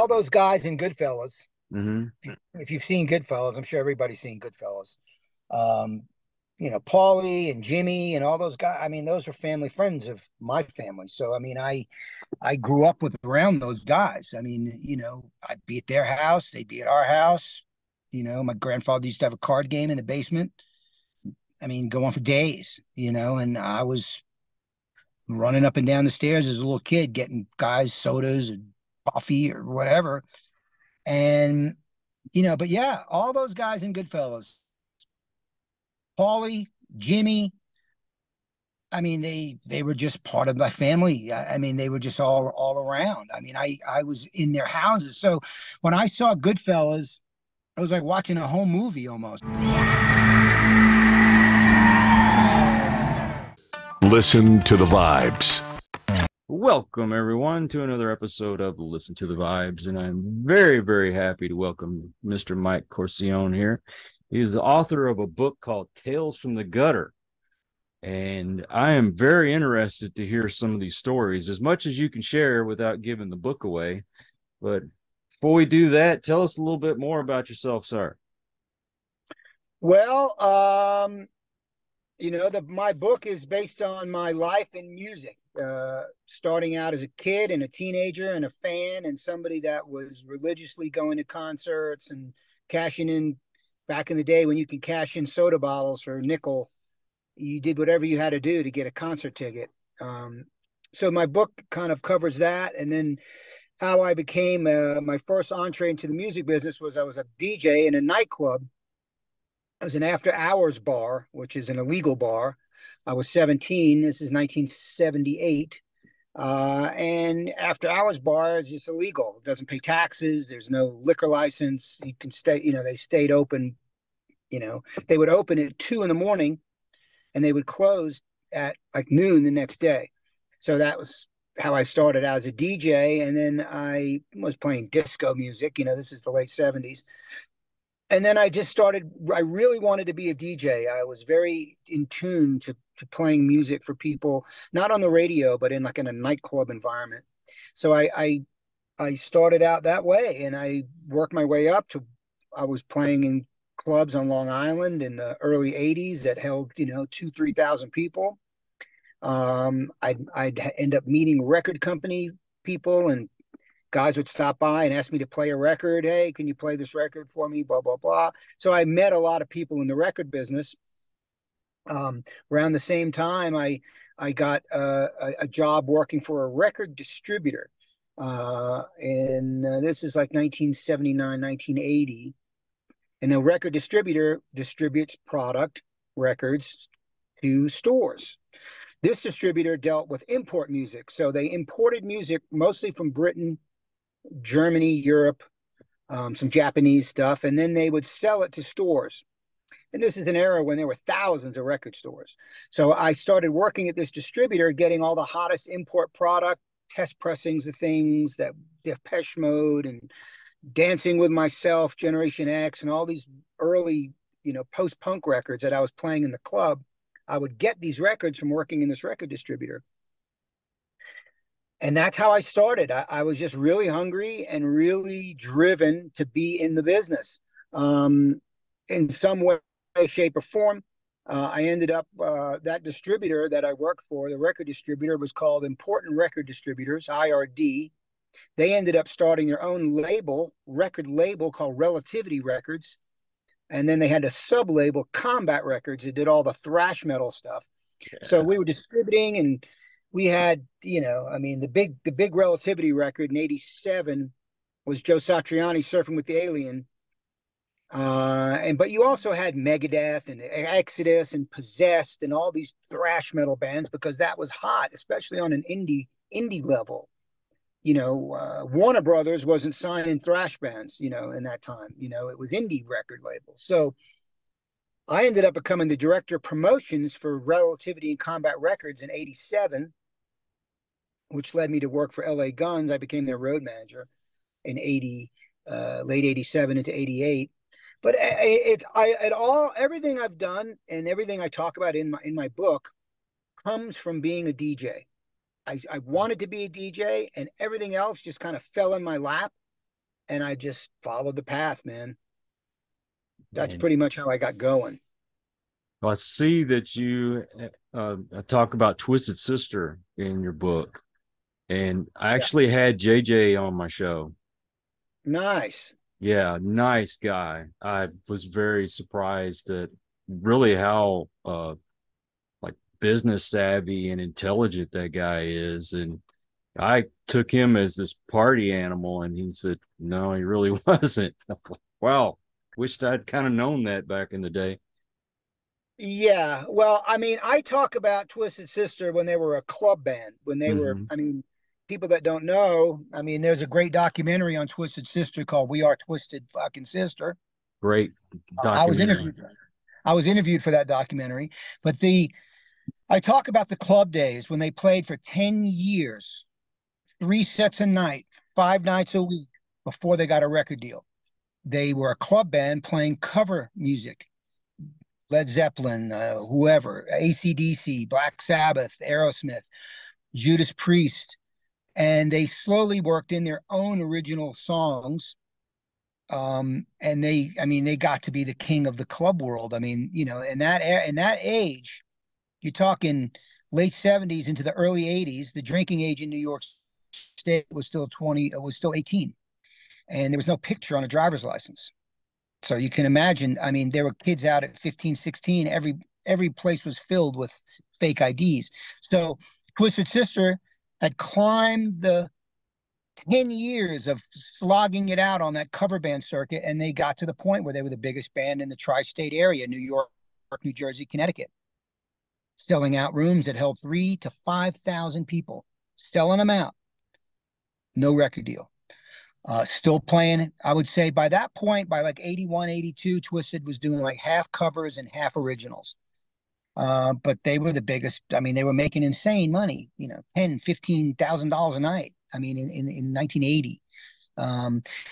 all those guys in Goodfellas. Hmm. If you've seen Goodfellas, I'm sure everybody's seen Goodfellas. Um, Paulie and Jimmy and all those guys. I mean, those are family friends of my family. So I mean, I grew up with around those guys. I mean, I'd be at their house, they'd be at our house. My grandfather used to have a card game in the basement. I mean, go on for days, and I was running up and down the stairs as a little kid, getting guys sodas and coffee or whatever. And but yeah, all those guys in Goodfellas, Paulie, Jimmy. I mean, they were just part of my family. I mean, they were just all around. I mean, I was in their houses. So when I saw Goodfellas, I was like watching a home movie almost. Listen to the vibes. Welcome, everyone, to another episode of Listen to the Vibes. And I'm very, very happy to welcome Mr. Mike Corcione here. He is the author of a book called Tales from the Gutter. And I am very interested to hear some of these stories, as much as you can share without giving the book away. But before we do that, tell us a little bit more about yourself, sir. Well, my book is based on my life in music, starting out as a kid and a teenager and a fan and somebody that was religiously going to concerts and cashing in back in the day when you could cash in soda bottles for a nickel. You did whatever you had to do to get a concert ticket. So my book kind of covers that. And then how I became my first entree into the music business was I was a DJ in a nightclub. It was an after hours bar, which is an illegal bar. I was 17. This is 1978. And after hours bar is just illegal. It doesn't pay taxes. There's no liquor license. You can stay, they stayed open. They would open at 2 in the morning and they would close at like noon the next day. So that was how I started as a DJ. And then I was playing disco music. This is the late 70s. And then I just started, I really wanted to be a DJ. I was very in tune to playing music for people, not on the radio, but in a nightclub environment. So I started out that way and I worked my way up to, I was playing in clubs on Long Island in the early 80s that held, 3,000 people. I'd end up meeting record company people and guys would stop by and ask me to play a record. Hey, can you play this record for me? Blah, blah, blah. So I met a lot of people in the record business. Around the same time, I got a job working for a record distributor. And this is like 1979, 1980. And a record distributor distributes product records to stores. This distributor dealt with import music. So they imported music mostly from Britain, Germany, Europe, some Japanese stuff, and then they would sell it to stores. And this is an era when there were thousands of record stores. So I started working at this distributor, getting all the hottest import product, test pressings of things that Depeche Mode and Dancing with Myself, Generation X, and all these early, post-punk records that I was playing in the club. I would get these records from working in this record distributor. And that's how I started. I was just really hungry and really driven to be in the business in some way, shape, or form. I ended up, that distributor that I worked for, the record distributor was called Important Record Distributors, IRD. They ended up starting their own record label called Relativity Records. And then they had a sub-label, Combat Records, that did all the thrash metal stuff. Yeah. So we were distributing and we had, the big Relativity record in '87 was Joe Satriani, Surfing with the Alien. But you also had Megadeth and Exodus and Possessed and all these thrash metal bands because that was hot, especially on an indie level. Warner Brothers wasn't signing thrash bands, in that time. It was indie record labels. So I ended up becoming the director of promotions for Relativity and Combat Records in '87, which led me to work for LA Guns. I became their road manager in late '87 into '88. But everything I've done and everything I talk about in my book comes from being a DJ. I wanted to be a DJ and everything else just kind of fell in my lap. and I just followed the path, man. That's And pretty much how I got going. I see that you talk about Twisted Sister in your book, and I Yeah. actually had JJ on my show. Nice. Yeah, nice guy. I was very surprised at really how like business savvy and intelligent that guy is. And I took him as this party animal, and he said, no, he really wasn't. Wow. Wished I'd kind of known that back in the day. Yeah. Well, I mean, I talk about Twisted Sister when they were a club band, when they were, Mm-hmm. I mean, people that don't know, I mean, there's a great documentary on Twisted Sister called We Are Twisted Fucking Sister. Great I was documentary. interviewed. I was interviewed for that documentary, but I talk about the club days when they played for 10 years, 3 sets a night, 5 nights a week before they got a record deal. They were a club band playing cover music. Led Zeppelin, whoever, AC/DC, Black Sabbath, Aerosmith, Judas Priest, and they slowly worked in their own original songs. And I mean, they got to be the king of the club world. I mean, in that age, you're talking late 70s into the early 80s. The drinking age in New York State was still 20, was still 18, and there was no picture on a driver's license. So you can imagine, I mean, there were kids out at 15, 16. Every place was filled with fake IDs. So Twisted Sister had climbed the 10 years of slogging it out on that cover band circuit, and they got to the point where they were the biggest band in the tri-state area, New York, New Jersey, Connecticut, selling out rooms that held 3,000 to 5,000 people, selling them out. No record deal. Still playing. I would say by that point, by like 81, 82, Twisted was doing like half covers and half originals. But they were the biggest. I mean, they were making insane money, $10,000, $15,000 a night. I mean, in 1980.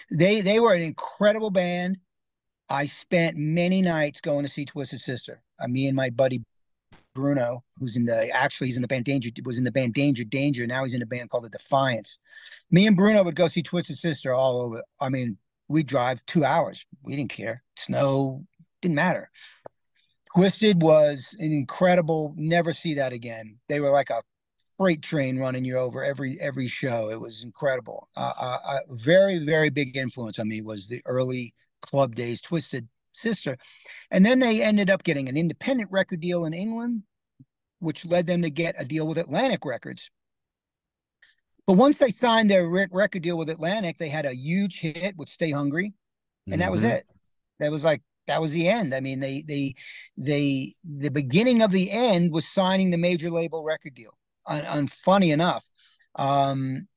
They were an incredible band. I spent many nights going to see Twisted Sister. Me and my buddy Bruno, who's he's in the band Danger, was in the band Danger. Now he's in a band called the Defiance. Me and Bruno would go see Twisted Sister all over. I mean, we'd drive 2 hours. We didn't care. Snow, didn't matter. Twisted was an incredible, never see that again. They were like a freight train running you over every show. It was incredible. A very, very big influence on me was the early club days, Twisted Sister. And then they ended up getting an independent record deal in England, which led them to get a deal with Atlantic Records. But once they signed their record deal with Atlantic, they had a huge hit with Stay Hungry, and that was Mm-hmm. it. That was the end. I mean, the beginning of the end was signing the major label record deal. Funny enough, and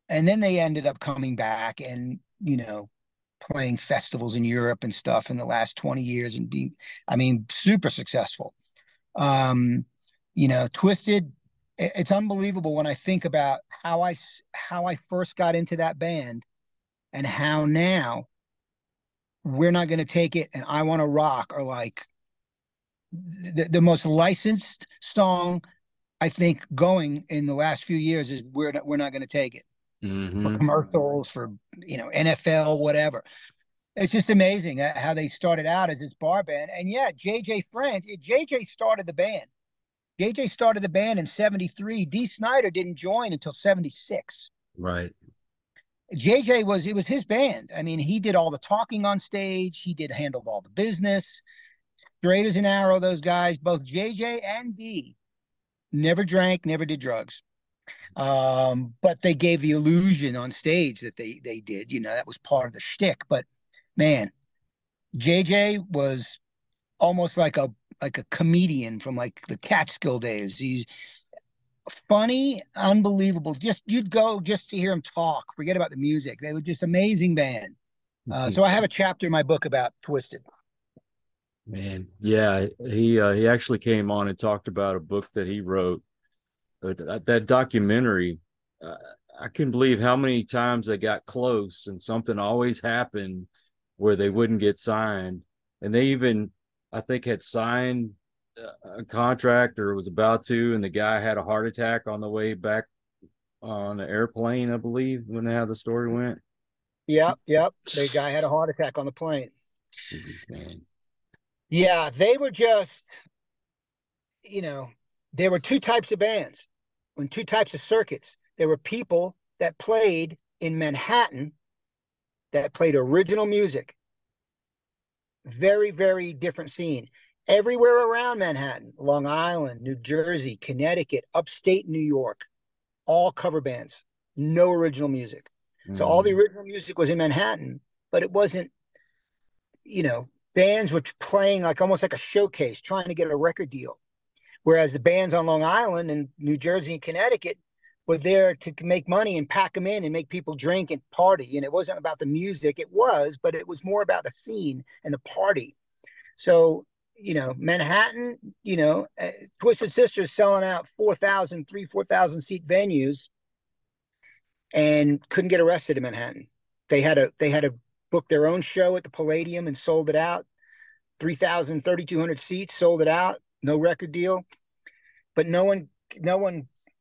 then they ended up coming back and playing festivals in Europe and stuff in the last 20 years and being, I mean, super successful. Twisted, it's unbelievable when I think about how I first got into that band and how now We're Not Going to Take It and I Want to Rock are like the most licensed song I think going in the last few years is We're Not Going to Take It for Mm-hmm. commercials, for NFL, whatever. It's just amazing how they started out as this bar band. And yeah, JJ started the band. JJ started the band in 73. Dee Snider didn't join until 76. Right. It was his band. I mean, he did all the talking on stage. Handled all the business. Straight as an arrow, those guys, both JJ and Dee, never drank, never did drugs. But they gave the illusion on stage that they did. That was part of the shtick. But man, JJ was almost like a comedian from like the Catskill days. He's funny, unbelievable. You'd go just to hear him talk. Forget about the music. They were just amazing band. So I have a chapter in my book about Twisted. Man, yeah, he actually came on and talked about a book that he wrote. That documentary, uh, I couldn't believe how many times they got close and something always happened where they wouldn't get signed. And they even, I think, had signed a contract or was about to, and the guy had a heart attack on the way back on the airplane, I believe, when how the story went. Yep, yep. The guy had a heart attack on the plane. Jeez, man. Yeah, they were just, there were two types of bands and two types of circuits. There were people that played in Manhattan that played original music. Very, very different scene. Everywhere around Manhattan, Long Island, New Jersey, Connecticut, upstate New York, all cover bands, no original music. So all the original music was in Manhattan, but it wasn't, bands were playing like almost like a showcase, trying to get a record deal. Whereas the bands on Long Island and New Jersey and Connecticut were there to make money and pack them in and make people drink and party. And it wasn't about the music. It was, but it was more about the scene and the party. So, Manhattan, Twisted Sisters selling out 4,000 seat venues and couldn't get arrested in Manhattan. They had to book their own show at the Palladium and sold it out. 3,200 seats, sold it out. No record deal. But no one,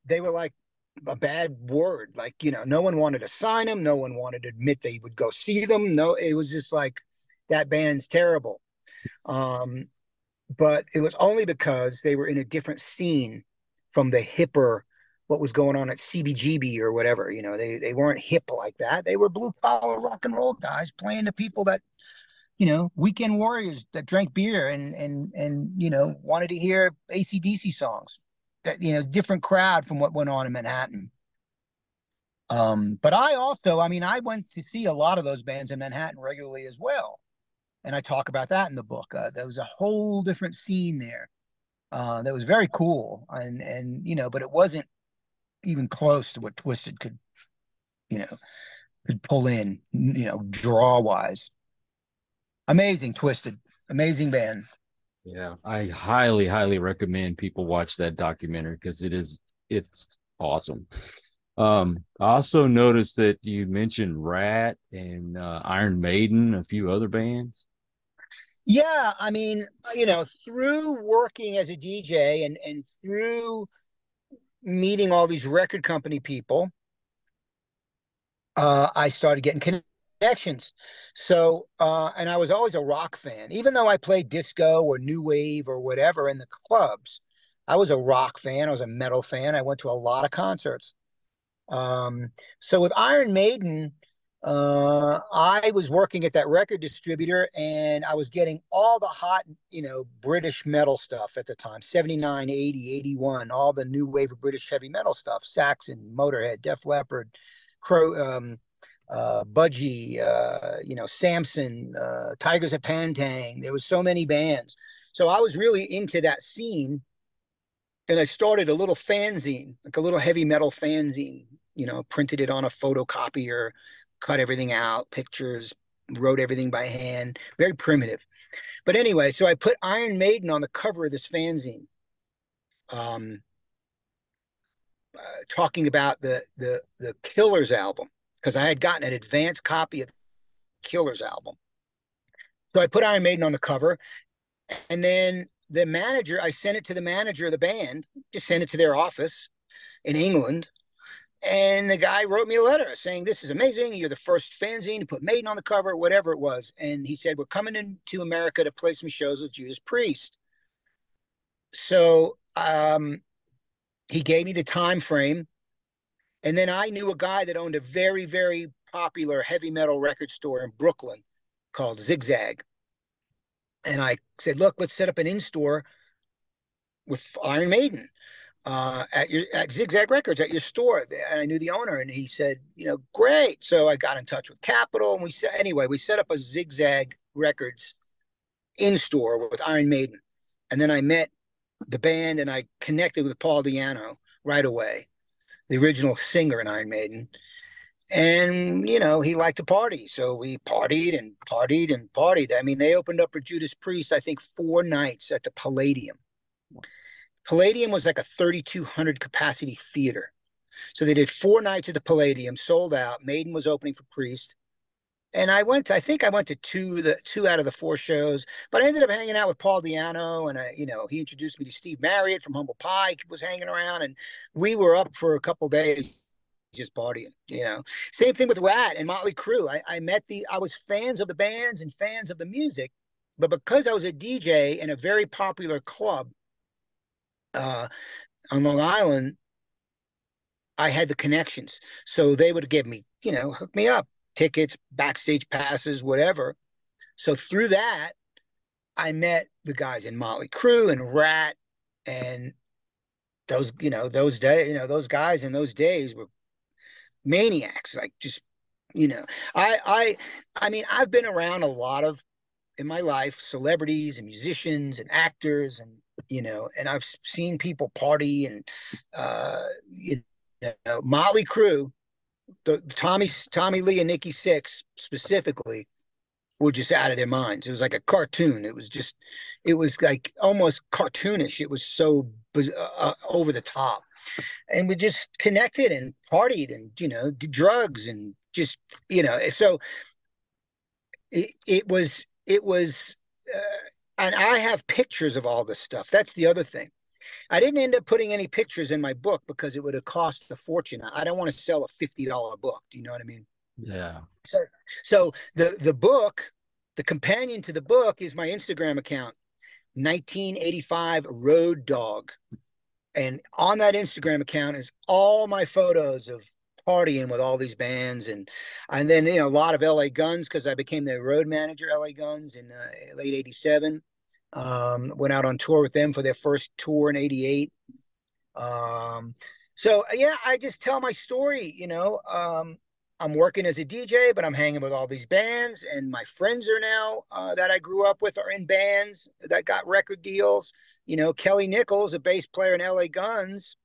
they were like a bad word. Like, no one wanted to sign them. No one wanted to admit they would go see them. No, it was just like, that band's terrible. But it was only because they were in a different scene from the hipper, what was going on at CBGB or whatever. They weren't hip like that. They were blue collar rock and roll guys playing to people that, weekend warriors that drank beer and wanted to hear AC/DC songs. That, different crowd from what went on in Manhattan. But I went to see a lot of those bands in Manhattan regularly as well. And I talk about that in the book. There was a whole different scene there that was very cool. And but it wasn't even close to what Twisted could pull in, draw wise. Amazing Twisted, amazing band. Yeah, I highly, highly recommend people watch that documentary because it's awesome. I also noticed that you mentioned Ratt and Iron Maiden, a few other bands. Yeah, I mean, through working as a DJ and through meeting all these record company people, I started getting connections. So, and I was always a rock fan, even though I played disco or new wave or whatever in the clubs. I was a rock fan. I was a metal fan. I went to a lot of concerts. So with Iron Maiden, I was working at that record distributor and I was getting all the hot, British metal stuff at the time, 79, 80, 81, all the new wave of British heavy metal stuff, Saxon, Motorhead, Def Leppard, Crow, Budgie, Samson, Tigers of Pantang. There was so many bands. So I was really into that scene. And I started a little fanzine, like a little heavy metal fanzine, printed it on a photocopier, cut everything out, pictures, wrote everything by hand, very primitive. But anyway, so I put Iron Maiden on the cover of this fanzine, talking about the Killers album, because I had gotten an advance copy of the Killers album. So I put Iron Maiden on the cover, and then the manager, I sent it to the manager of the band, just sent it to their office in England. And the guy wrote me a letter saying, "This is amazing. You're the first fanzine to put Maiden on the cover," whatever it was. And he said, "We're coming into America to play some shows with Judas Priest." So he gave me the time frame. And then I knew a guy that owned a very, very popular heavy metal record store in Brooklyn called Zigzag. And I said, "Look, let's set up an in-store with Iron Maiden at Zigzag Records at your store." And I knew the owner, and he said, "Great." So I got in touch with Capitol, and we set up a Zigzag Records in-store with Iron Maiden. And then I met the band, and I connected with Paul Di'Anno right away, the original singer in Iron Maiden. And, he liked to party. So we partied and partied and partied. I mean, they opened up for Judas Priest, I think 4 nights at the Palladium. Palladium was like a 3,200 capacity theater. So they did 4 nights at the Palladium, sold out. Maiden was opening for Priest. And I think I went to two out of the 4 shows, but I ended up hanging out with Paul Di'Anno, and he introduced me to Steve Marriott from Humble Pie, was hanging around, and we were up for a couple days just partying, Same thing with Ratt and Mötley Crüe. I was fans of the bands and fans of the music, but because I was a DJ in a very popular club on Long Island, I had the connections. So they would give me, hook me up, tickets, backstage passes, whatever. So through that, I met the guys in Mötley Crüe and Ratt, and those guys in those days were maniacs. Like, just, I mean, I've been around a lot of, in my life, celebrities and musicians and actors, and and I've seen people party, and Mötley Crüe, the Tommy Lee and Nikki Sixx specifically, were just out of their minds. It was like a cartoon. It was like almost cartoonish. It was so over the top, and we just connected and partied and did drugs and just So it was and I have pictures of all this stuff. That's the other thing. I didn't end up putting any pictures in my book because it would have cost a fortune. I don't want to sell a $50 book. Do you know what I mean? Yeah. So the book, the companion to the book, is my Instagram account, 1985 Road Dog. And on that Instagram account is all my photos of partying with all these bands, and then a lot of LA Guns, because I became the road manager LA Guns in late '87. Went out on tour with them for their first tour in '88. So yeah, I just tell my story. I'm working as a DJ, but I'm hanging with all these bands, and my friends are now that I grew up with are in bands that got record deals. Kelly Nichols, a bass player in LA Guns,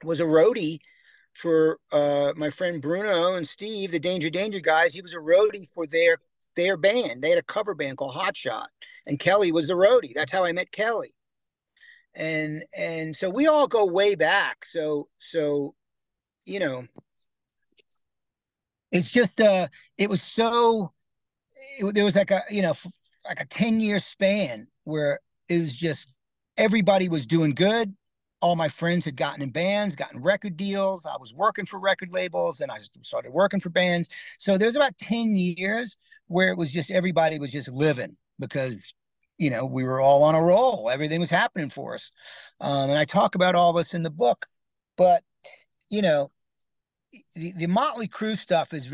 was a roadie for my friend Bruno and Steve, the Danger guys. He was a roadie for their band. They had a cover band called Hot Shot, and Kelly was the roadie. That's how I met Kelly. And so we all go way back. So it's just it was so there was like a like a 10-year span where it was just everybody was doing good. All my friends had gotten in bands, gotten record deals. I was working for record labels, and I started working for bands. So there's about 10 years where it was just everybody was just living because, we were all on a roll. Everything was happening for us. And I talk about all this in the book. But, the Mötley Crüe stuff is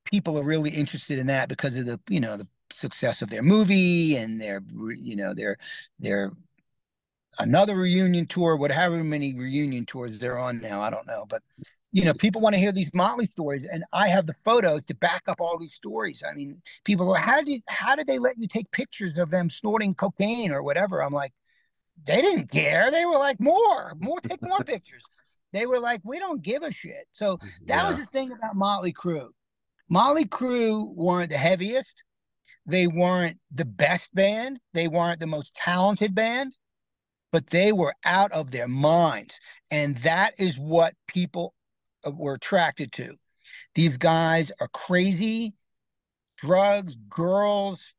people are really interested in that because of the success of their movie and their another reunion tour, whatever many reunion tours they're on now, I don't know. But, people want to hear these Mötley stories, and I have the photos to back up all these stories. I mean, people go, how did they let you take pictures of them snorting cocaine or whatever? I'm like, they didn't care. They were like, take more pictures. They were like, we don't give a shit. So that was the thing about Mötley Crüe. Mötley Crüe weren't the heaviest. They weren't the best band. They weren't the most talented band. But they were out of their minds. And that is what people were attracted to. These guys are crazy, drugs, girls,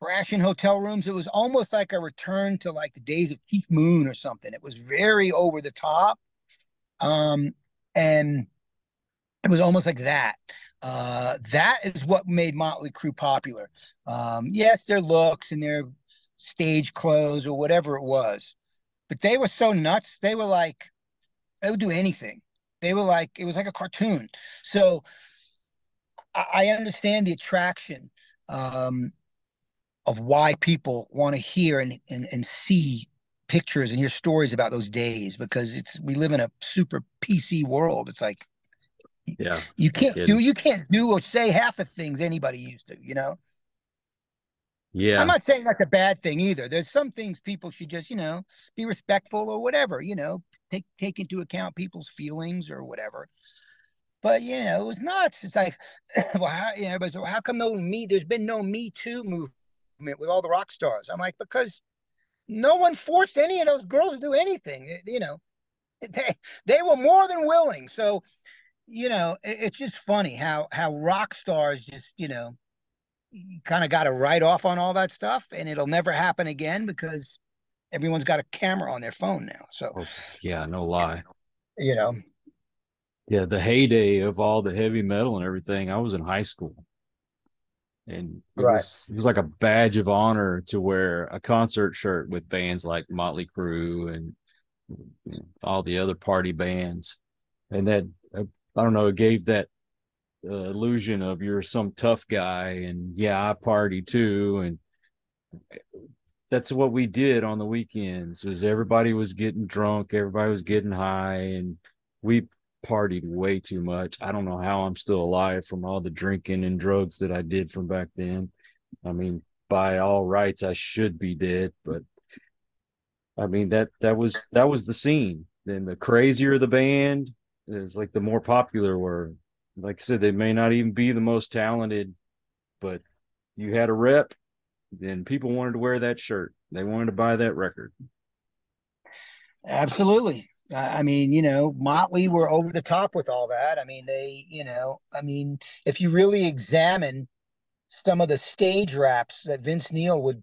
crashing hotel rooms. It was almost like a return to like the days of Keith Moon or something. It was very over the top. And it was almost like that. That is what made Mötley Crüe popular. Yes, their looks and their stage clothes or whatever it was. But they were so nuts. They were like, they would do anything. They were like, it was like a cartoon. So I understand the attraction of why people want to hear and see pictures and hear stories about those days, because we live in a super PC world. It's like, you can't do or say half the things anybody used to, Yeah. I'm not saying that's a bad thing either. There's some things people should just, be respectful or whatever, take into account people's feelings or whatever. But, it was nuts. It's like, well, how come there's been no Me Too movement with all the rock stars? I'm like, because no one forced any of those girls to do anything. They were more than willing. So, it's just funny how rock stars just, kind of got a write off on all that stuff, and it'll never happen again because everyone's got a camera on their phone now. So, no lie. Yeah, the heyday of all the heavy metal and everything. I was in high school, and Right. it was like a badge of honor to wear a concert shirt with bands like Mötley Crüe and all the other party bands. And that I don't know, it gave that illusion of you're some tough guy, and yeah, I party too, and that's what we did on the weekends. Was everybody was getting drunk, everybody was getting high, and we partied way too much. I don't know how I'm still alive from all the drinking and drugs that I did from back then. I mean, by all rights, I should be dead, but I mean that was the scene. Then the crazier the band is, like the more popular were. Like I said, they may not even be the most talented, but you had a rep, then people wanted to wear that shirt. They wanted to buy that record. Absolutely. I mean, Motley were over the top with all that. I mean, if you really examine some of the stage raps that Vince Neil would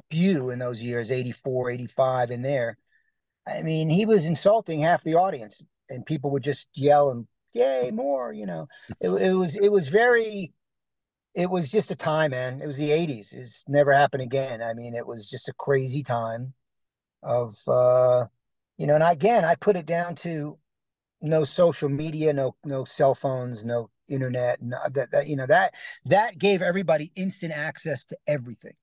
spew in those years, 84, 85, in there, I mean, he was insulting half the audience and people would just yell and, yay, more. It was just a time, man. It was the 80s. It's never happened again. I mean, it was just a crazy time of, and again, I put it down to no social media, no cell phones, no internet, no, that gave everybody instant access to everything.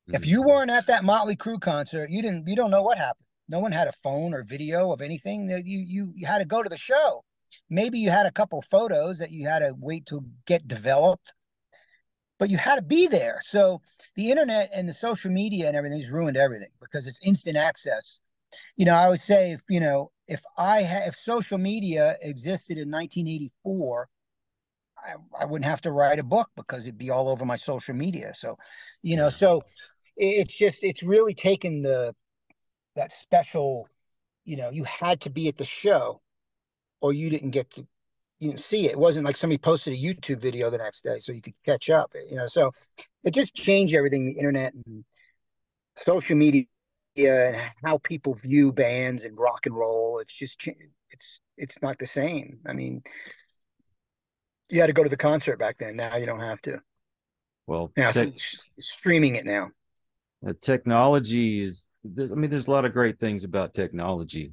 If you Mm-hmm. weren't at that Motley Crue concert, you don't know what happened. No one had a phone or video of anything. You had to go to the show. Maybe you had a couple photos that you had to wait to get developed, but you had to be there. So the internet and the social media and everything's ruined everything because it's instant access. I always say if social media existed in 1984, I wouldn't have to write a book because it'd be all over my social media. So, Yeah. it's really taken that special, you had to be at the show or you didn't see it. It wasn't like somebody posted a YouTube video the next day so you could catch up. So it just changed everything, the internet and social media and how people view bands and rock and roll. It's not the same. I mean, you had to go to the concert back then. Now you don't have to. Well, Now it's streaming it now. technology is, I mean, there's a lot of great things about technology.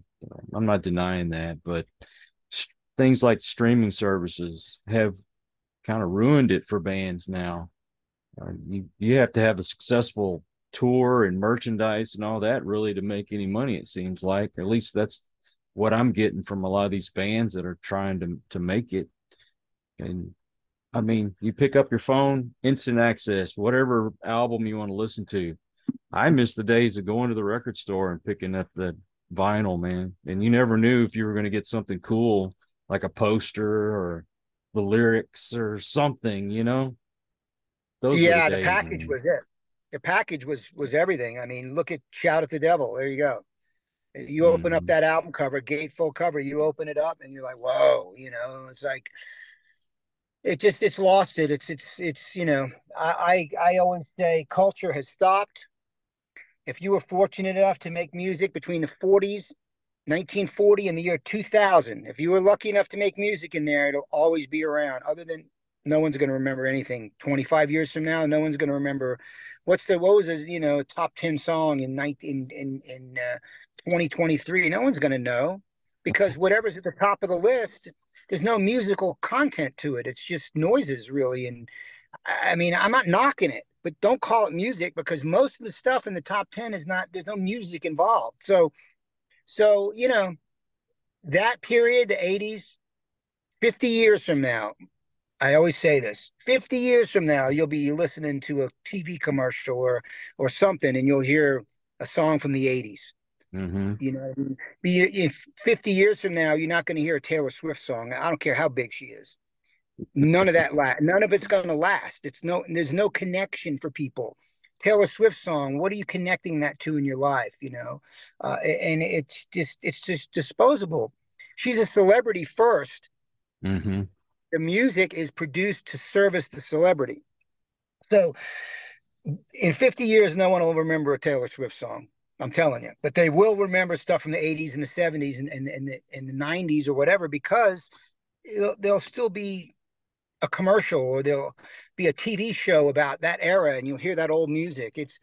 I'm not denying that, but things like streaming services have kind of ruined it for bands now. You have to have a successful tour and merchandise and all that really to make any money, it seems like. At least that's what I'm getting from a lot of these bands that are trying to make it. And I mean, you pick up your phone, instant access, whatever album you want to listen to. I miss the days of going to the record store and picking up the vinyl, man. And you never knew if you were going to get something cool, like a poster or the lyrics or something. Those were the Yeah, the days, package man. was it. The package was everything. I mean, look at Shout at the Devil. There you go. You open up Mm-hmm. that album cover, gatefold cover, you open it up and you're like, whoa, it's like it's lost it. I always say culture has stopped. If you were fortunate enough to make music between the 40s, 1940 and the year 2000, if you were lucky enough to make music in there, it'll always be around. Other than no one's going to remember anything. 25 years from now, no one's going to remember what was his, top 10 song in 19 in 2023. No one's going to know because whatever's at the top of the list, there's no musical content to it. It's just noises, really. And I mean, I'm not knocking it, but don't call it music because most of the stuff in the top 10 is not, there's no music involved. So, that period, the 80s, 50 years from now, I always say this 50 years from now, you'll be listening to a TV commercial or something, and you'll hear a song from the 80s. Mm-hmm. If 50 years from now, you're not going to hear a Taylor Swift song. I don't care how big she is. None of it's going to last. There's no connection for people. Taylor Swift song, what are you connecting that to in your life? And it's just disposable. She's a celebrity first. Mm-hmm. The music is produced to service the celebrity. So in 50 years, no one will remember a Taylor Swift song. I'm telling you. But they will remember stuff from the 80s and the 70s and the 90s or whatever, because they'll still be a commercial, or there'll be a TV show about that era, and you'll hear that old music. It's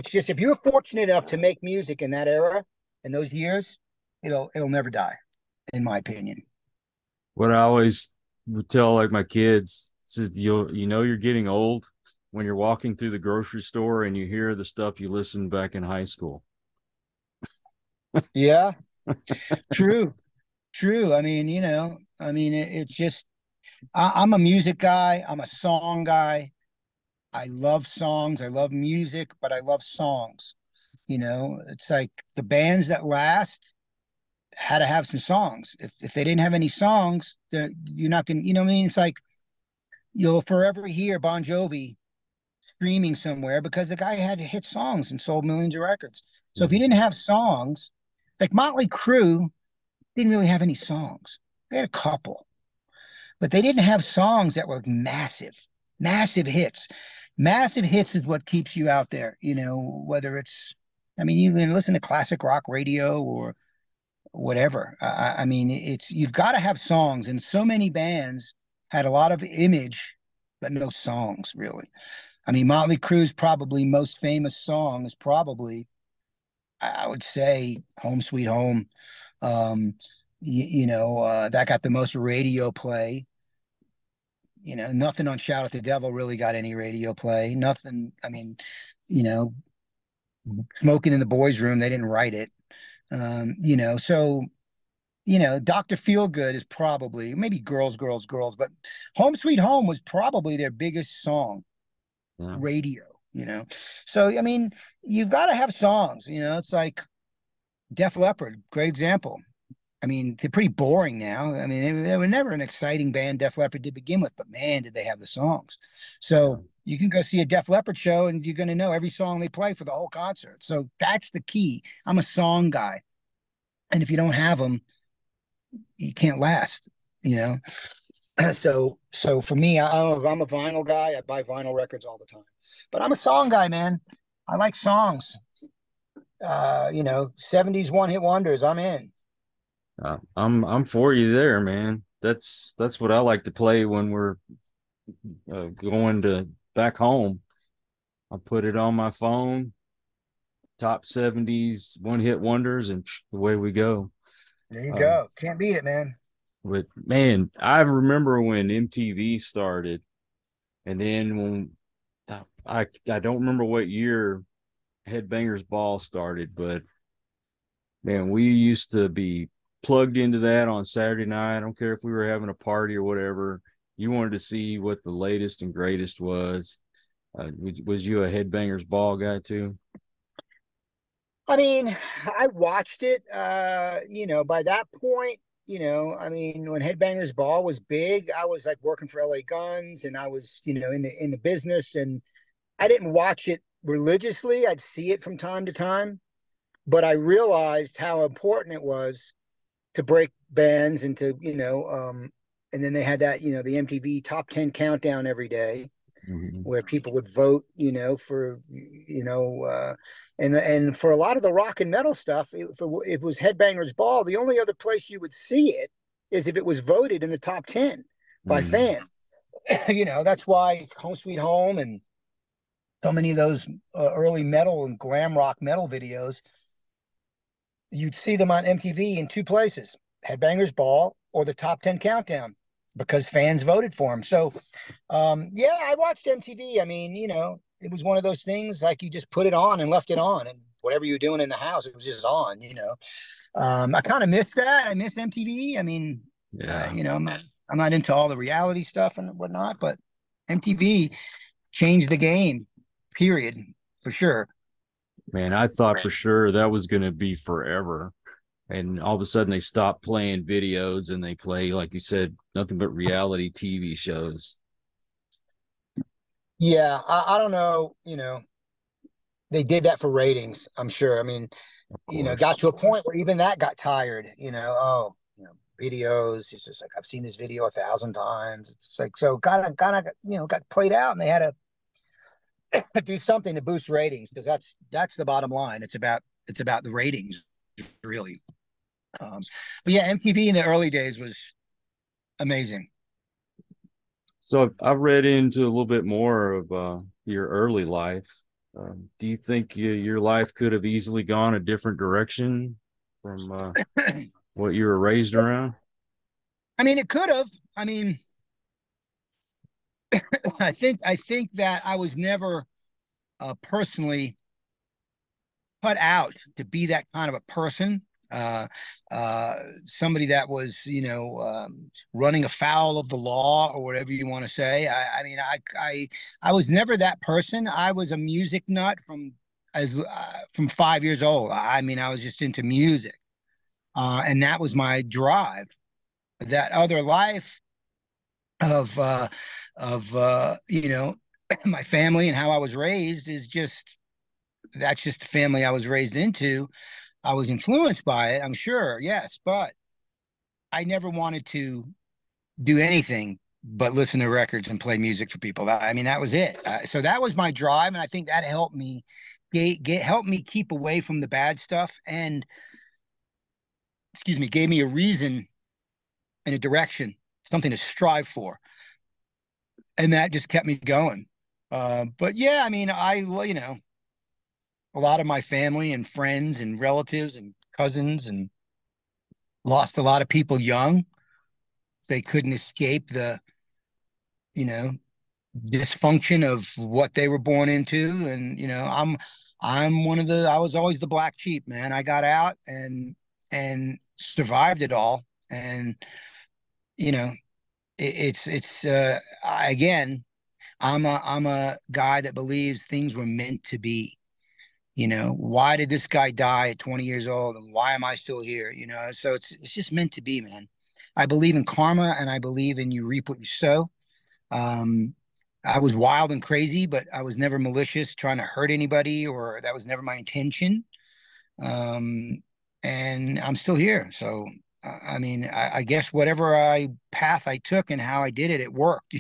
just, if you're fortunate enough to make music in that era, in those years, it'll never die, in my opinion. What I always would tell like my kids, you're getting old when you're walking through the grocery store and you hear the stuff you listened back in high school. Yeah, true, true. I mean, it's just, I'm a music guy. I'm a song guy. I love songs. I love music, but I love songs. It's like the bands that last had to have some songs. If they didn't have any songs, you're not gonna, you know what I mean? It's like you'll forever hear Bon Jovi streaming somewhere because the guy had hit songs and sold millions of records. So if you didn't have songs, like Mötley Crüe didn't really have any songs. They had a couple, but they didn't have songs that were massive, massive hits. Massive hits is what keeps you out there, whether it's, I mean, you can listen to classic rock radio or whatever. I mean, you've got to have songs, and so many bands had a lot of image, but no songs really. I mean, Mötley Crüe's probably most famous song is probably, I would say, "Home Sweet Home." That got the most radio play. Nothing on "Shout at the Devil" really got any radio play. Nothing. I mean, "Smoking in the Boys' Room," they didn't write it. So Dr. Feelgood is probably, maybe "Girls, Girls, Girls," but "Home Sweet Home" was probably their biggest song, radio. So I mean, you've got to have songs. It's like Def Leppard, great example. I mean, they're pretty boring now. I mean, they were never an exciting band, Def Leppard, to begin with, but man, did they have the songs. So you can go see a Def Leppard show and you're going to know every song they play for the whole concert. So that's the key. I'm a song guy. And if you don't have them, you can't last, So for me, I'm a vinyl guy. I buy vinyl records all the time. But I'm a song guy, man. I like songs. 70s one-hit wonders, I'm in. I'm for you there, man. That's what I like to play when we're going to back home. I put it on my phone, top 70s one-hit wonders, and away we go. There you go. Can't beat it, man. But man, I remember when MTV started, and then when I don't remember what year Headbangers Ball started, but man, we used to be plugged into that on Saturday night. I don't care if we were having a party or whatever. You wanted to see what the latest and greatest was. Was you a Headbangers Ball guy too? I mean, I watched it. By that point, I mean, when Headbangers Ball was big, I was like working for LA Guns, and I was, in the business, and I didn't watch it religiously. I'd see it from time to time, but I realized how important it was to break bands and to, and then they had that, the MTV Top 10 countdown every day, where people would vote, for, and for a lot of the rock and metal stuff, if it was Headbangers Ball, the only other place you would see it is if it was voted in the top 10 by fans. That's why Home Sweet Home and so many of those early metal and glam rock metal videos, you'd see them on MTV in two places, Headbangers Ball or the Top 10 Countdown, because fans voted for them. So, I watched MTV. I mean, it was one of those things like you just put it on and left it on, and whatever you're doing in the house, it was just on, I kind of miss that. I miss MTV. I mean, I'm not into all the reality stuff and whatnot, but MTV changed the game, period, for sure. Man, I thought for sure that was going to be forever. And all of a sudden they stopped playing videos and they play, like you said, nothing but reality TV shows. Yeah, I don't know, they did that for ratings, I'm sure. I mean, got to a point where even that got tired, videos. It's just like, I've seen this video 1,000 times. It's like, so got played out, and they had to do something to boost ratings, because that's the bottom line. It's about It's about the ratings, really. But yeah, MTV in the early days was amazing. So I've read into a little bit more of your early life. Do you think your life could have easily gone a different direction from what you were raised around? I mean, it could have. I mean, I think that I was never personally put out to be that kind of a person. Uh, Somebody that was, running afoul of the law or whatever you want to say. I mean, I was never that person. I was a music nut from 5 years old. I mean, I was just into music, and that was my drive. That other life of my family and how I was raised is just that's just the family I was raised into. I was influenced by it, I'm sure, yes, but I never wanted to do anything but listen to records and play music for people. I mean, that was it. So that was my drive, and I think that helped me help me keep away from the bad stuff, and excuse me, gave me a reason and a direction, something to strive for, and that just kept me going. But yeah, I mean, a lot of my family and friends and relatives and cousins and lost a lot of people young. They couldn't escape the, you know, dysfunction of what they were born into. And, I'm one of I was always the black sheep, man. I got out and survived it all. And, you know, again, I'm a guy that believes things were meant to be. Why did this guy die at 20 years old, and why am I still here? So it's just meant to be, man. I believe in karma, and I believe in you reap what you sow. Um, I was wild and crazy, but I was never malicious, trying to hurt anybody, or that was never my intention. Um, and I'm still here. So, I mean, I guess whatever path I took and how I did it, it worked.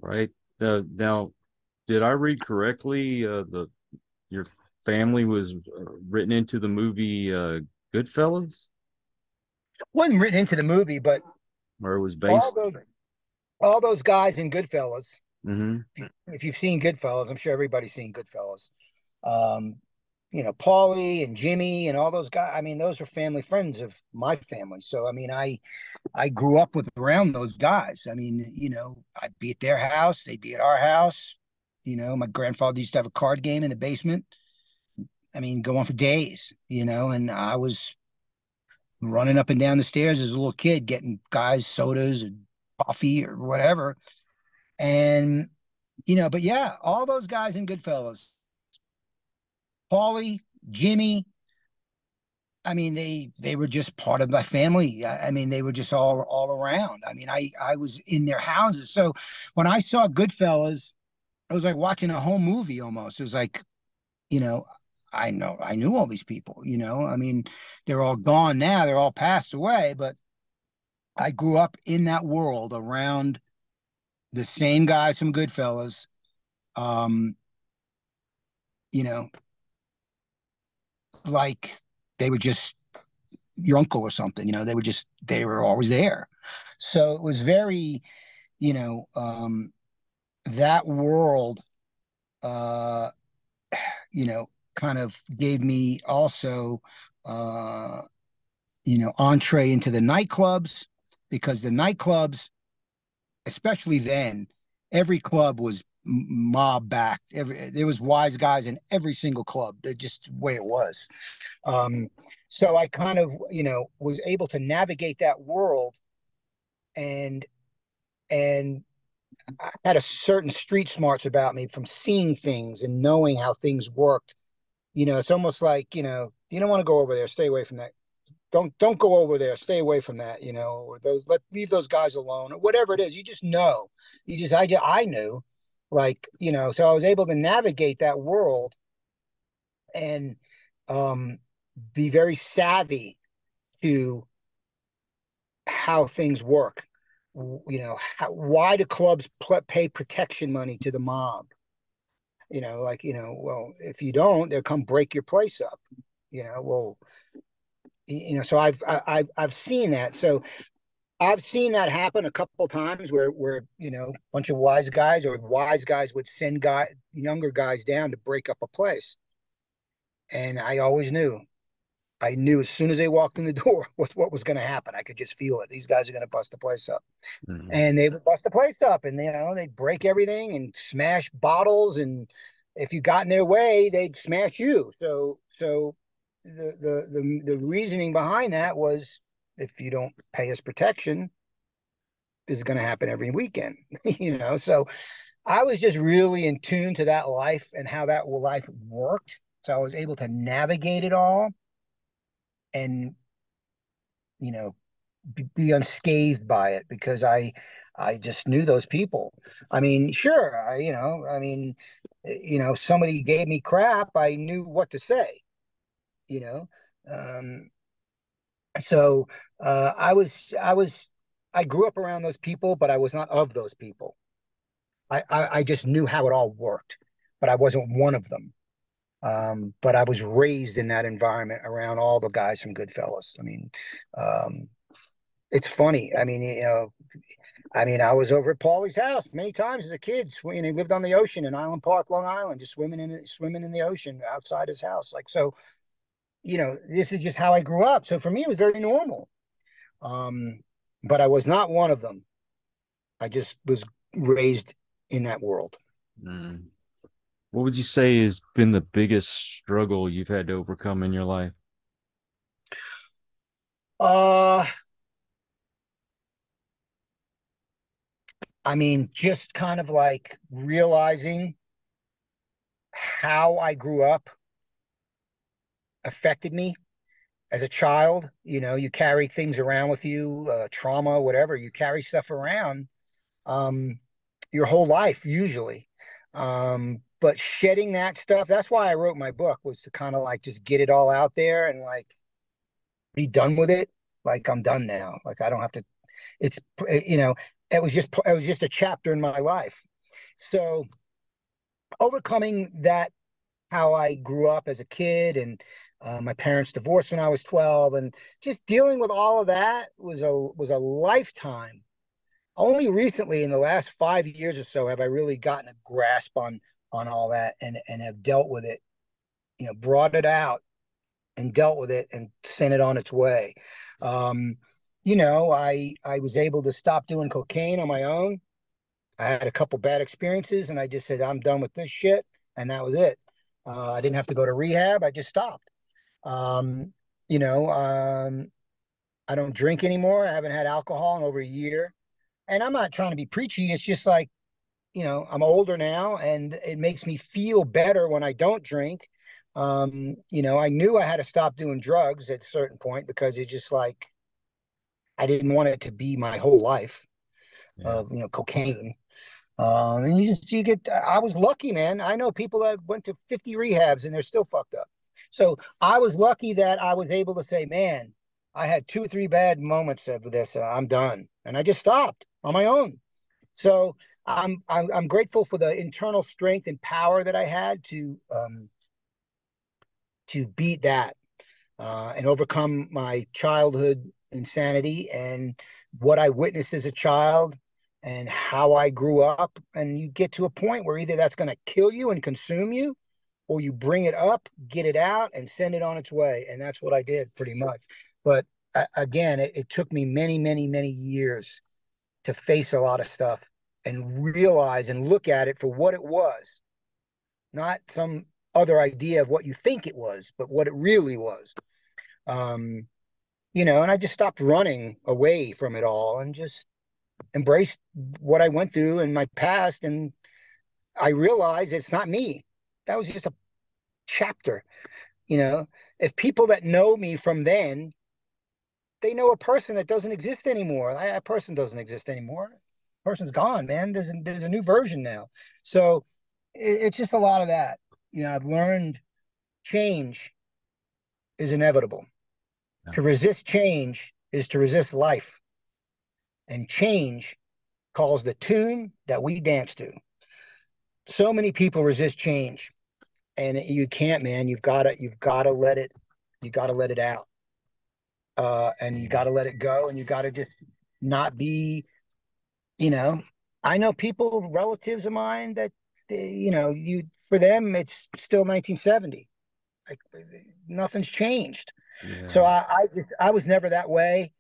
Right. Now, did I read correctly? The Your family was written into the movie Goodfellas, Wasn't written into the movie, but or it was all based. those all those guys in Goodfellas. Mm-hmm. If you've seen Goodfellas, I'm sure everybody's seen Goodfellas. Um, Paulie and Jimmy and all those guys. I mean, those are family friends of my family. So I mean, I grew up with around those guys. I mean, I'd be at their house, they'd be at our house. My grandfather used to have a card game in the basement. I mean, go on for days, and I was running up and down the stairs as a little kid, getting guys sodas and coffee or whatever. And, but yeah, all those guys in Goodfellas, Paulie, Jimmy, I mean, they were just part of my family. I mean, they were just all around. I mean, I was in their houses. So when I saw Goodfellas, it was like watching a home movie almost. It was like, you know, I knew all these people, I mean, they're all gone now, they're all passed away, but I grew up in that world around the same guys from Goodfellas. Um, you know, like they were just your uncle or something, they were always there. So it was very, you know, um, that world, uh, kind of gave me also, uh, entree into the nightclubs, because the nightclubs, especially then, every club was mob backed. There was wise guys in every single club. They're just the way it was. Um, so I kind of, was able to navigate that world, and and I had a certain street smarts about me from seeing things and knowing how things worked. It's almost like, you don't want to go over there, stay away from that. Don't go over there, stay away from that, or leave those guys alone, or whatever it is. You just know. I knew, like, so I was able to navigate that world, and um be very savvy to how things work. Why do clubs pay protection money to the mob? well, if you don't, they'll come break your place up. Well, so I've seen that. So I've seen that happen a couple times where a bunch of wise guys would send younger guys down to break up a place. And I always knew. I knew as soon as they walked in the door what was going to happen. I could just feel it. These guys are going to bust the place up. Mm-hmm. And they would bust the place up, and they'd break everything and smash bottles, and if you got in their way, they'd smash you. So the reasoning behind that was, if you don't pay us protection, this is going to happen every weekend. So I was just really in tune to that life and how that life worked. So I was able to navigate it all and be unscathed by it, because I just knew those people. I mean, sure, if somebody gave me crap, I knew what to say. So I grew up around those people, but I was not of those people. I just knew how it all worked, but I wasn't one of them. But I was raised in that environment around all the guys from Goodfellas. I mean, it's funny. I mean, I was over at Paulie's house many times as a kid. He lived on the ocean in Island Park, Long Island, just swimming in the ocean outside his house. Like, so, this is just how I grew up. So for me, it was very normal. But I was not one of them. I just was raised in that world. Mm. What would you say has been the biggest struggle you've had to overcome in your life? Just kind of like realizing how I grew up affected me as a child. You carry things around with you, trauma, whatever. You carry stuff around your whole life, usually. But shedding that stuff, that's why I wrote my book, was to kind of like just get it all out there and like be done with it. Like, I'm done now. Like, I don't have to, it was just a chapter in my life. So overcoming that, how I grew up as a kid, and my parents divorced when I was 12, and just dealing with all of that was a lifetime. Only recently, in the last 5 years or so, have I really gotten a grasp on all that, and have dealt with it, brought it out and dealt with it and sent it on its way. I was able to stop doing cocaine on my own. I had a couple bad experiences, and I just said, I'm done with this shit. And that was it. I didn't have to go to rehab. I just stopped. I don't drink anymore. I haven't had alcohol in over a year. And I'm not trying to be preachy. It's just like, I'm older now, and it makes me feel better when I don't drink. I knew I had to stop doing drugs at a certain point, because it's just like, I didn't want it to be my whole life of, cocaine. And I was lucky, man. I know people that went to 50 rehabs and they're still fucked up. So I was lucky that I was able to say, man, I had 2 or 3 bad moments of this. I'm done. And I just stopped on my own. So I'm grateful for the internal strength and power that I had to beat that and overcome my childhood insanity and what I witnessed as a child and how I grew up. And you get to a point where either that's going to kill you and consume you, or you bring it up, get it out, and send it on its way. And that's what I did, pretty much. But again, it took me many, many, many years to face a lot of stuff and realize and look at it for what it was, not some other idea of what you think it was, but what it really was. And I just stopped running away from it all and just embraced what I went through in my past. And I realized it's not me. That was just a chapter. If people that know me from then, they know a person that doesn't exist anymore. That person doesn't exist anymore. The person's gone, man. There's a new version now. So it's just a lot of that. I've learned change is inevitable. Yeah. To resist change is to resist life. And change calls the tune that we dance to. so many people resist change, and you can't, man. You've got to let it, you got to let it out, and you got to let it go, and you got to just not be, you know. I know people, relatives of mine, that you for them it's still 1970. Like nothing's changed. So Yeah. I was never that way.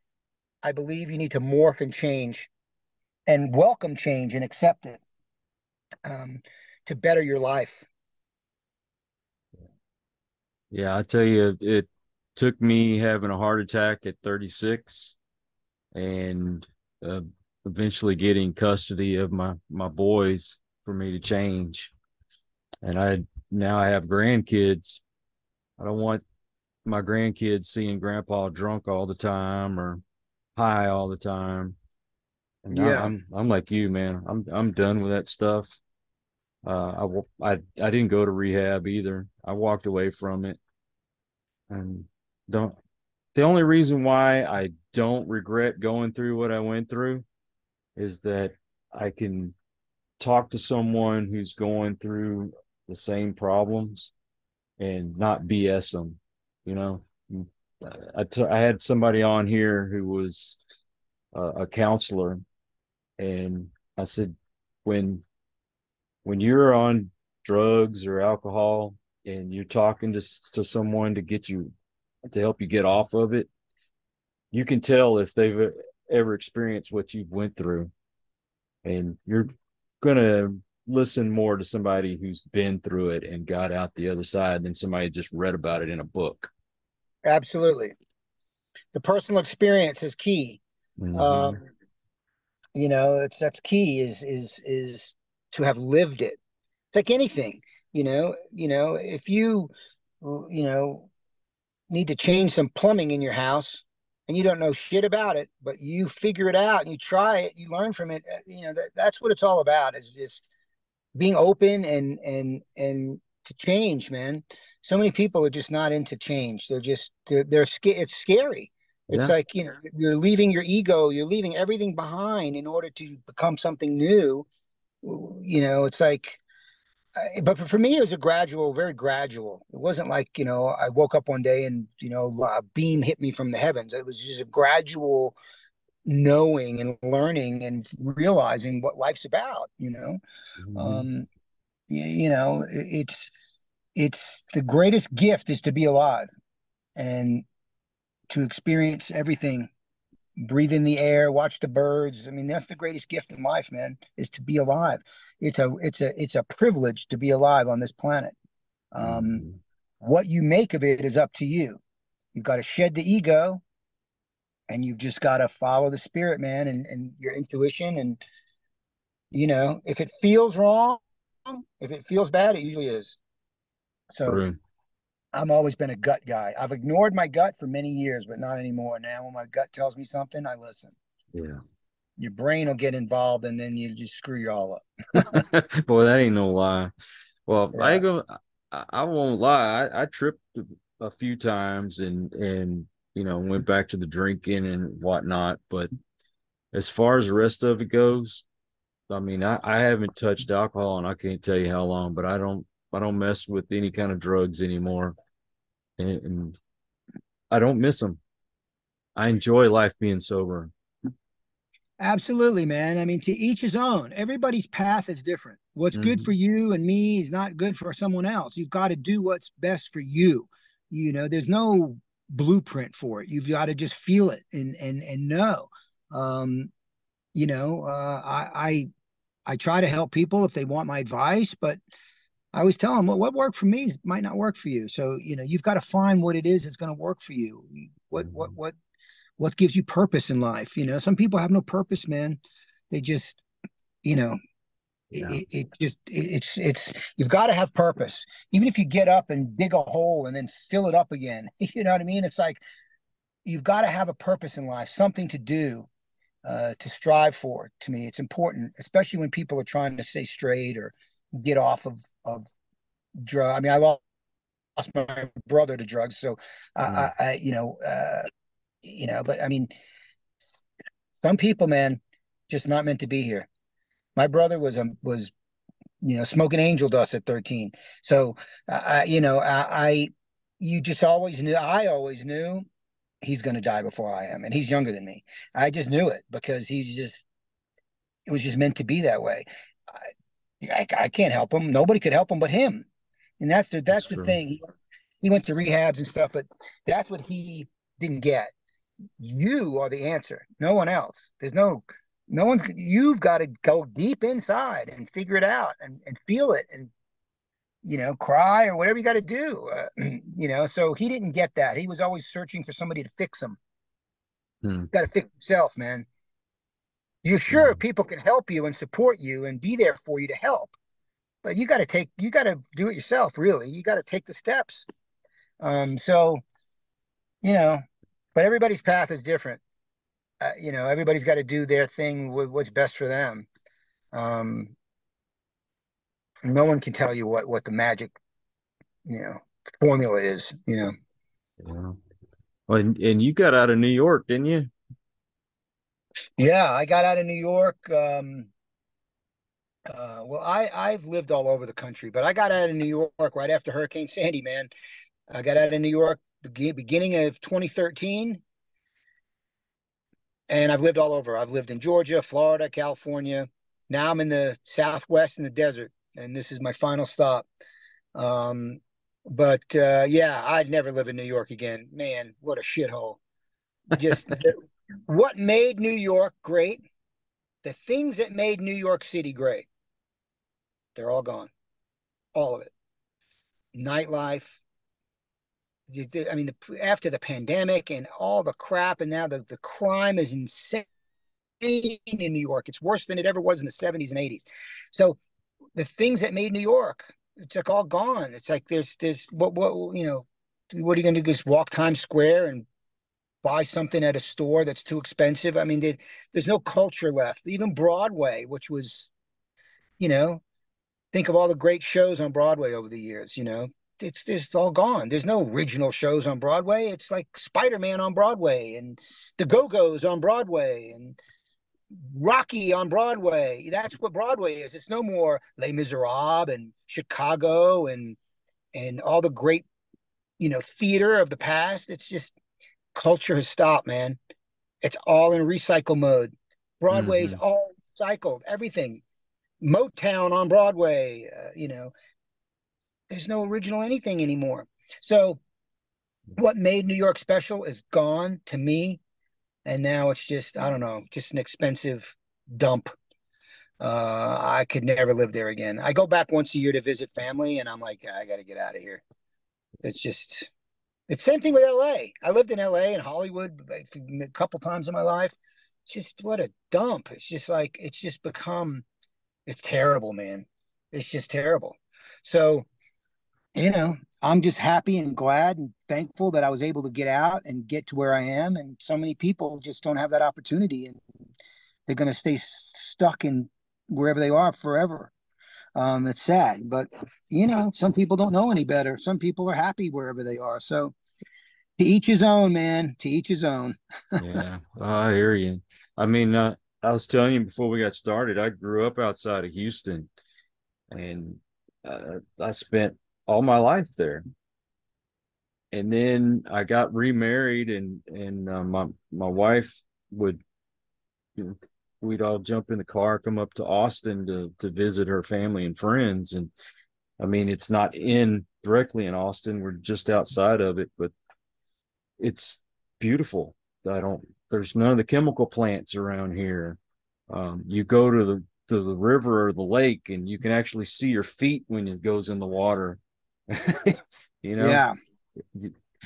I believe you need to morph and change and welcome change and accept it, um, to better your life. Yeah, I tell you, it took me having a heart attack at 36 and uh, eventually getting custody of my boys for me to change. And now I have grandkids. I don't want my grandkids seeing grandpa drunk all the time or high all the time. And Yeah, I'm like you, man. I'm done with that stuff. I didn't go to rehab either. I walked away from it, and don't. The only reason why I don't regret going through what I went through is that I can talk to someone who's going through the same problems and not BS them. You know, I had somebody on here who was a counselor, and I said, when you're on drugs or alcohol and you're talking to someone to get you to help you get off of it, you can tell if they've ever experienced what you've went through, and you're gonna listen more to somebody who's been through it and got out the other side than somebody just read about it in a book. absolutely. The personal experience is key. Mm-hmm. Um, it's that's key is to have lived it. It's like anything, if you know need to change some plumbing in your house and you don't know shit about it, but you figure it out and you try it, you learn from it. That's what it's all about, is just being open and to change, man. So many people are just not into change. They're scared. It's scary. It's Yeah. like, you're leaving your ego, you're leaving everything behind in order to become something new. It's like, but for me, it was a gradual, very gradual. It wasn't like, I woke up one day and, a beam hit me from the heavens. It was just a gradual knowing and learning and realizing what life's about. Mm-hmm. Um, it's the greatest gift is to be alive and to experience everything, breathe in the air, watch the birds. I mean, that's the greatest gift in life, man, is to be alive. It's a privilege to be alive on this planet. Um, Mm-hmm. what you make of it is up to you. You've got to shed the ego, and you've just got to follow the spirit, man, and your intuition. And if it feels wrong, if it feels bad, it usually is. So True. I've always been a gut guy. I've ignored my gut for many years, but not anymore. Now, when my gut tells me something, I listen. Yeah. Your brain will get involved, and then you just screw you all up. Boy, that ain't no lie. Well, I Yeah, ain't gonna. I won't lie. I tripped a few times and went back to the drinking and whatnot. But as far as the rest of it goes, I mean, I haven't touched alcohol and I can't tell you how long. But I don't mess with any kind of drugs anymore, and I don't miss them. I enjoy life being sober. absolutely, man. I mean, to each his own. Everybody's path is different. What's good for Mm-hmm. you and me is not good for someone else. You've got to do what's best for you. There's no blueprint for it. You've got to just feel it and know. Um, I try to help people if they want my advice, but I always tell them what worked for me might not work for you. So, you've got to find what it is that's going to work for you. What what Mm-hmm. what what gives you purpose in life? Some people have no purpose, man. They just, you know, Yeah. it's you've got to have purpose. Even if you get up and dig a hole and then fill it up again, you know what I mean? It's like you've got to have a purpose in life, something to do, to strive for. To me, it's important, especially when people are trying to stay straight or get off of drug. I mean, I lost my brother to drugs, so Mm. but I mean, some people, man, just not meant to be here. My brother was smoking angel dust at 13. So, you just always knew, I always knew he's going to die before I am. And he's younger than me. I just knew it because it was just meant to be that way. I can't help him. Nobody could help him but him. And that's the true. thing. He went to rehabs and stuff, but that's what he didn't get. You are the answer. No one else. No one's, you've got to go deep inside and figure it out and feel it and, cry or whatever you got to do. So he didn't get that. He was always searching for somebody to fix him. Hmm. Got to fix yourself, man. You're sure people can help you and support you and be there for you to help, but you got to do it yourself. Really, you got to take the steps. So, you know, but everybody's path is different. Everybody's got to do their thing with what's best for them. Um, no one can tell you what the magic, you know, formula is. Yeah. Well, and you got out of New York, didn't you? Yeah, I got out of New York. Well, I've lived all over the country, but I got out of New York right after Hurricane Sandy, man. I got out of New York beginning of 2013, and I've lived all over. I've lived in Georgia, Florida, California. Now I'm in the Southwest in the desert, and this is my final stop. Um, but yeah, I'd never live in New York again. Man, what a shithole. Just what made New York great, the things that made New York City great, they're all gone. All of it. Nightlife. I mean, after the pandemic and all the crap, and now the crime is insane in New York. It's worse than it ever was in the 70s and 80s. So the things that made New York, it's like all gone. It's like there's what are you going to do? Just walk Times Square and buy something at a store that's too expensive? I mean, there's no culture left. Even Broadway, which was, you know, think of all the great shows on Broadway over the years, it's all gone. There's no original shows on Broadway. It's like Spider-Man on Broadway and the Go-Go's on Broadway and Rocky on Broadway. That's what Broadway is. It's no more Les Miserables and Chicago and all the great, theater of the past. It's just culture has stopped, man. It's all in recycle mode. Broadway's Mm-hmm. all recycled. Everything. Motown on Broadway, there's no original anything anymore. So what made New York special is gone to me. And now it's just, I don't know, just an expensive dump. I could never live there again. I go back once a year to visit family and I'm like, I got to get out of here. It's just, it's the same thing with LA. I lived in LA and Hollywood a couple times in my life. Just what a dump. It's just like, it's just become, it's terrible, man. It's just terrible. So, I'm just happy and glad and thankful that I was able to get out and get to where I am. And so many people just don't have that opportunity and they're going to stay stuck in wherever they are forever. It's sad, but some people don't know any better. Some people are happy wherever they are. So to each his own, man, to each his own. Yeah, I hear you. I mean, I was telling you before we got started, I grew up outside of Houston and I spent all my life there. And then I got remarried and my wife would, you know, we'd all jump in the car, come up to Austin to visit her family and friends. And I mean, it's not in directly in Austin. We're just outside of it, but it's beautiful. There's none of the chemical plants around here. You go to the river or the lake and you can actually see your feet when it goes in the water. you know, Yeah.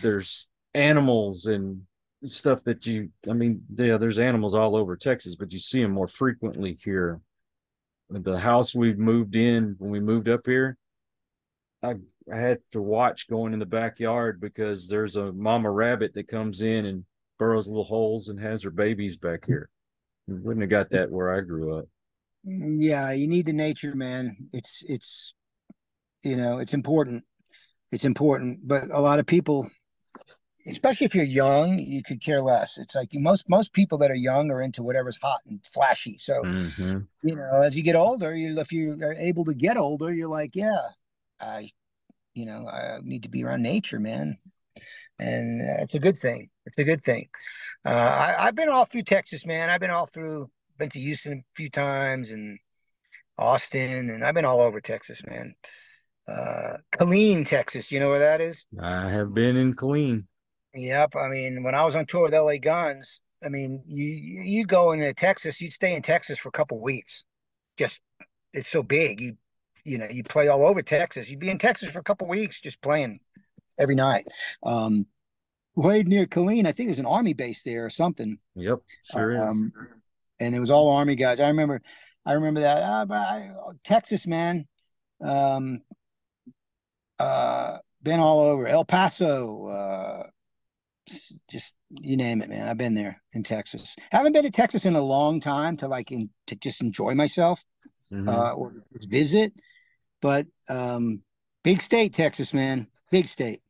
there's animals and stuff that I mean, yeah, there's animals all over Texas, but you see them more frequently here. The house we moved in when we moved up here, I, I had to watch going in the backyard because there's a mama rabbit that comes in and burrows little holes and has her babies back here. You wouldn't have got that where I grew up. Yeah, you need the nature, man. It's important. It's important, but a lot of people, especially if you're young, you could care less. It's like most people that are young are into whatever's hot and flashy. So, Mm-hmm. as you get older, if you are able to get older, you're like, yeah, I, I need to be around nature, man. And it's a good thing. It's a good thing. I've been all through Texas, man. Been to Houston a few times and Austin, and I've been all over Texas, man. Killeen, Texas, you know where that is? I have been in Killeen. Yep. I mean, when I was on tour with LA Guns, I mean, you go into Texas, you'd stay in Texas for a couple of weeks. Just it's so big. You play all over Texas. You'd be in Texas for a couple of weeks just playing every night. Right near Killeen, I think there's an army base there or something. Yep, sure is. And it was all army guys. I remember that. Texas, man. Um, been all over El Paso, just you name it, man. I've been there in Texas. Haven't been to Texas in a long time to just enjoy myself, Mm-hmm. or just visit. But big state, Texas, man. Big state.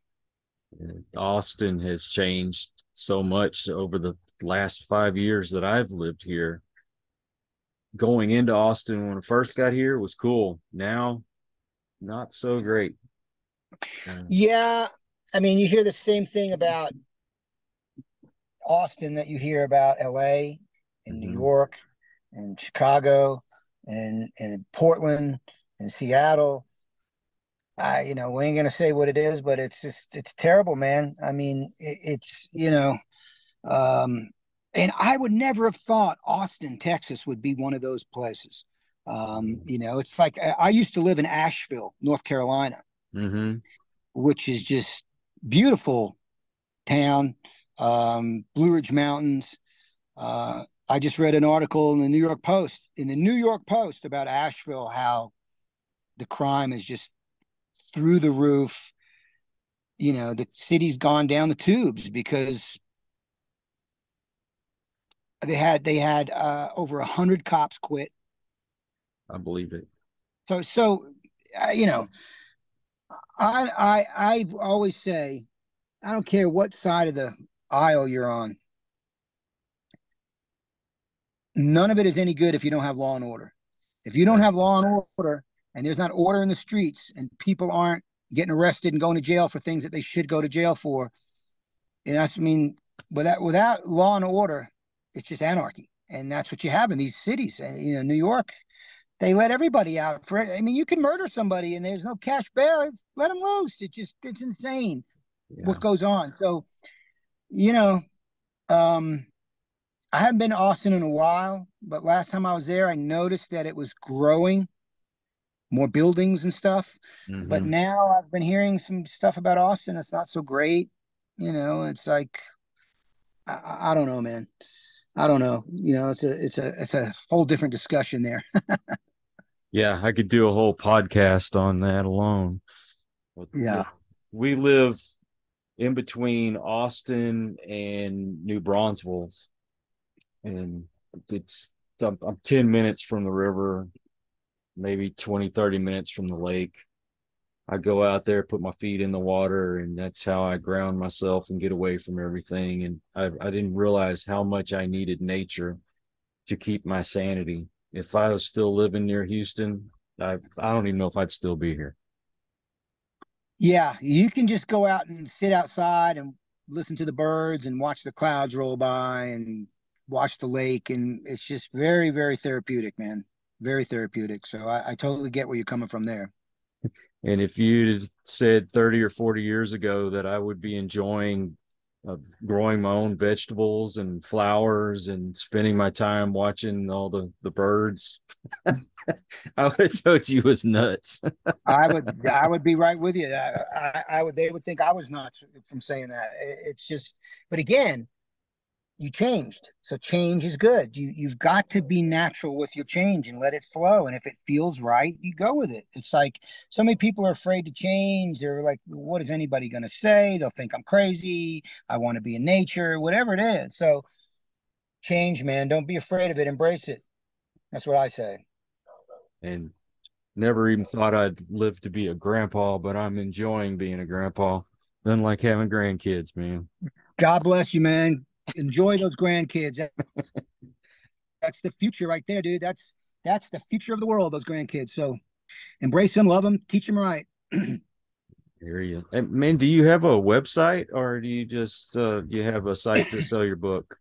Austin has changed so much over the last 5 years that I've lived here. Going into Austin when I first got here was cool. Now, not so great. Yeah, I mean, you hear the same thing about Austin that you hear about LA and New Mm-hmm. York and Chicago and Portland and Seattle. We ain't gonna say what it is, but it's terrible, man. I mean, um, and I would never have thought Austin, Texas would be one of those places. It's like I used to live in Asheville, North Carolina, Mm-hmm. which is just beautiful town, Blue Ridge Mountains. I just read an article in the New York Post about Asheville, how the crime is just through the roof. The city's gone down the tubes because they had over 100 cops quit. I believe it. So I always say I don't care what side of the aisle you're on. None of it is any good if you don't have law and order. If you don't Right. have law and order, and there's not order in the streets, and people aren't getting arrested and going to jail for things that they should go to jail for, I mean, without law and order, it's just anarchy, and that's what you have in these cities. New York, they let everybody out for it. I mean, you can murder somebody and there's no cash bail. Let them loose. It's insane Yeah. what goes on. So, you know, um, I haven't been to Austin in a while, but last time I was there, I noticed that it was growing, more buildings and stuff. But Mm-hmm. now I've been hearing some stuff about Austin that's not so great. It's like I don't know, man. I don't know. It's a whole different discussion there. Yeah, I could do a whole podcast on that alone. But Yeah. we live in between Austin and New Braunfels, and it's I'm 10 minutes from the river, maybe 20, 30 minutes from the lake. I go out there, put my feet in the water, and that's how I ground myself and get away from everything. And I didn't realize how much I needed nature to keep my sanity. If I was still living near Houston, I don't even know if I'd still be here. Yeah, you can just go out and sit outside and listen to the birds and watch the clouds roll by and watch the lake. And it's just very, very therapeutic, man. Very therapeutic. So I totally get where you're coming from there. And if you'd said 30 or 40 years ago that I would be enjoying growing my own vegetables and flowers and spending my time watching all the birds, I would have told you was nuts. I would be right with you. They would think I was nuts from saying that. It's just, but again, you changed. So change is good. You've got to be natural with your change and let it flow. And if it feels right, you go with it. It's like so many people are afraid to change. They're like, what is anybody going to say? They'll think I'm crazy. I want to be in nature, whatever it is. So change, man. Don't be afraid of it. Embrace it. That's what I say. And never even thought I'd live to be a grandpa, but I'm enjoying being a grandpa. Nothing like having grandkids, man. God bless you, man. Enjoy those grandkids. That's the future right there, dude. That's the future of the world, those grandkids. So embrace them, love them, teach them right. Hear you. And man, do you have a website, or do you just do you have a site to sell your book?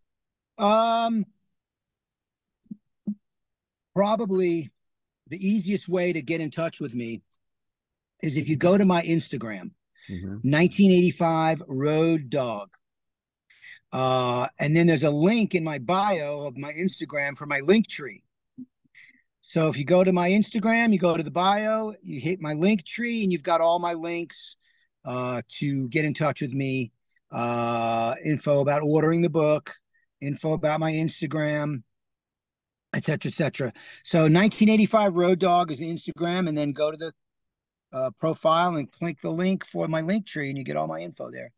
Probably the easiest way to get in touch with me is if you go to my Instagram, 1985 Road Dog. And then there's a link in my bio of my Instagram for my link tree. So if you go to my Instagram, you go to the bio, you hit my link tree, and you've got all my links to get in touch with me, info about ordering the book, info about my Instagram, et cetera, et cetera. So 1985 Road Dog is the Instagram, and then go to the profile and click the link for my link tree, and you get all my info there.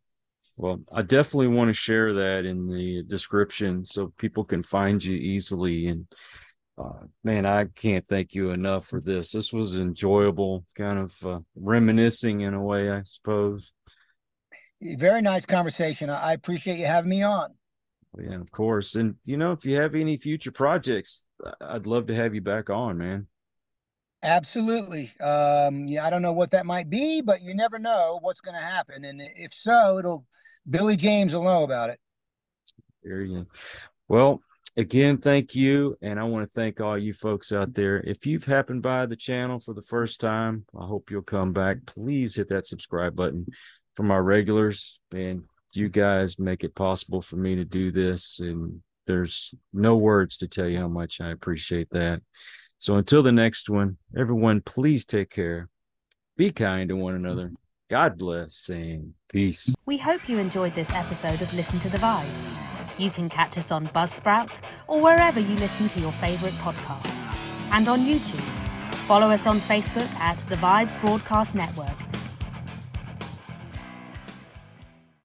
Well, I definitely want to share that in the description so people can find you easily. And man, I can't thank you enough for this. This was enjoyable, kind of reminiscing in a way, I suppose. Very nice conversation. I appreciate you having me on. Yeah, of course. And, if you have any future projects, I'd love to have you back on, man. Absolutely. Yeah, I don't know what that might be, but you never know what's going to happen. And if so, Billy James will know about it. There you go. Well, again, thank you. And I want to thank all you folks out there. If you've happened by the channel for the first time, I hope you'll come back. Please hit that subscribe button. For my regulars, and you guys make it possible for me to do this. And there's no words to tell you how much I appreciate that. So until the next one, everyone, please take care. Be kind to one another. God bless, and peace. We hope you enjoyed this episode of Listen to the Vibes. You can catch us on Buzzsprout or wherever you listen to your favorite podcasts, and on YouTube. Follow us on Facebook at The Vibes Broadcast Network